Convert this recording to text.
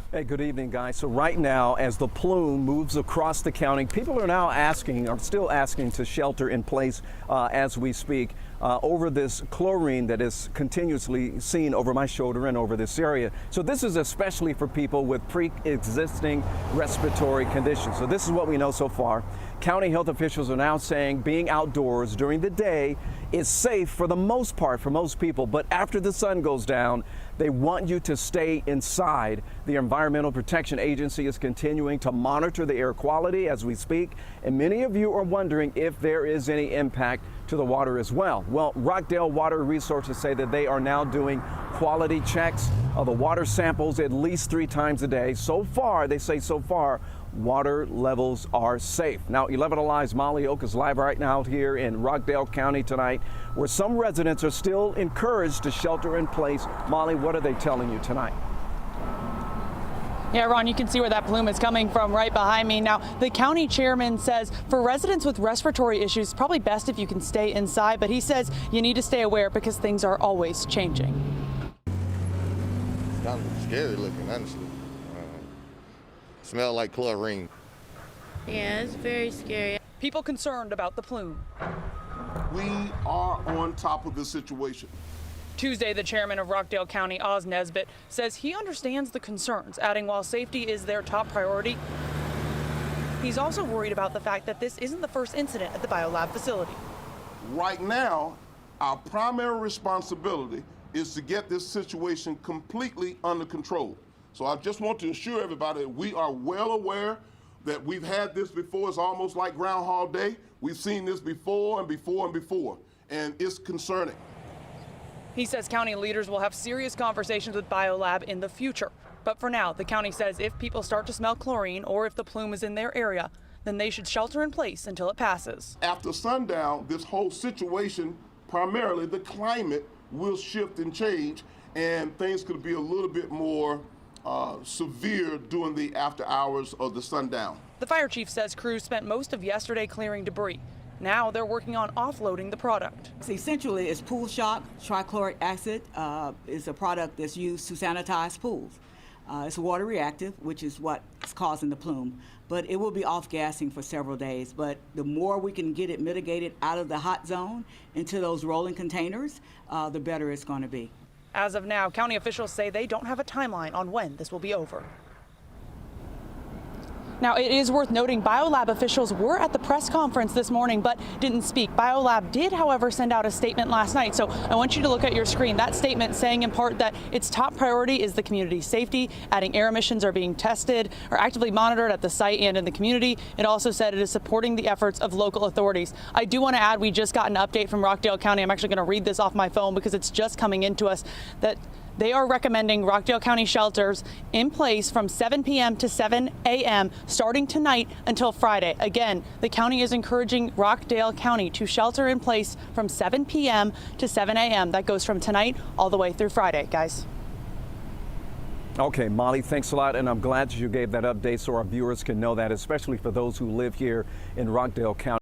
Hey, good evening, guys. So right now, as the plume moves across the county, people are still asking to shelter in place as we speak over this chlorine that is continuously seen over my shoulder and over this area. So this is especially for people with pre-existing respiratory conditions. So this is what we know so far. County health officials are now saying being outdoors during the day is safe for the most part for most people, but after the sun goes down, they want you to stay inside. The Environmental Protection Agency is continuing to monitor the air quality as we speak, and many of you are wondering if there is any impact to the water as well. Well, Rockdale Water Resources say that they are now doing quality checks of the water samples at least 3 times a day. So far, they say so far, water levels are safe. Now, 11 Alive's Molly Oak is live right now here in Rockdale County tonight, where some residents are still encouraged to shelter in place. Molly, what are they telling you tonight? Yeah, Ron, you can see where that plume is coming from right behind me. Now, the county chairman says for residents with respiratory issues, it's probably best if you can stay inside, but he says you need to stay aware because things are always changing. It's kind of scary looking, honestly. Smell like chlorine. Yeah, it's very scary. People concerned about the plume. We are on top of this situation. Tuesday, the chairman of Rockdale County, Oz Nesbitt, says he understands the concerns, adding while safety is their top priority, he's also worried about the fact that this isn't the first incident at the biolab facility. Right now, our primary responsibility is to get this situation completely under control. So I just want to assure everybody that we are well aware that we've had this before. It's almost like Groundhog Day. We've seen this before and before and before, and it's concerning. He says county leaders will have serious conversations with BioLab in the future. But for now, the county says if people start to smell chlorine or if the plume is in their area, then they should shelter in place until it passes. After sundown, this whole situation, primarily the climate, will shift and change, and things could be a little bit more severe during the after hours of the sundown. The fire chief says crews spent most of yesterday clearing debris. Now they're working on offloading the product. Essentially, it's pool shock. Trichloric acid is a product that's used to sanitize pools. It's water reactive, which is what's causing the plume. But it will be off-gassing for several days. But the more we can get it mitigated out of the hot zone into those rolling containers, the better it's going to be. As of now, county officials say they don't have a timeline on when this will be over. Now, it is worth noting BioLab officials were at the press conference this morning but didn't speak. BioLab did, however, send out a statement last night. So I want you to look at your screen. That statement saying in part that its top priority is the community safety, adding air emissions are being tested or actively monitored at the site and in the community. It also said it is supporting the efforts of local authorities. I do want to add we just got an update from Rockdale County. I'm actually going to read this off my phone because it's just coming into us that they are recommending Rockdale County shelters in place from 7 p.m. to 7 a.m. starting tonight until Friday. Again, the county is encouraging Rockdale County to shelter in place from 7 p.m. to 7 a.m. That goes from tonight all the way through Friday, guys. Okay, Molly, thanks a lot, and I'm glad you gave that update so our viewers can know that, especially for those who live here in Rockdale County.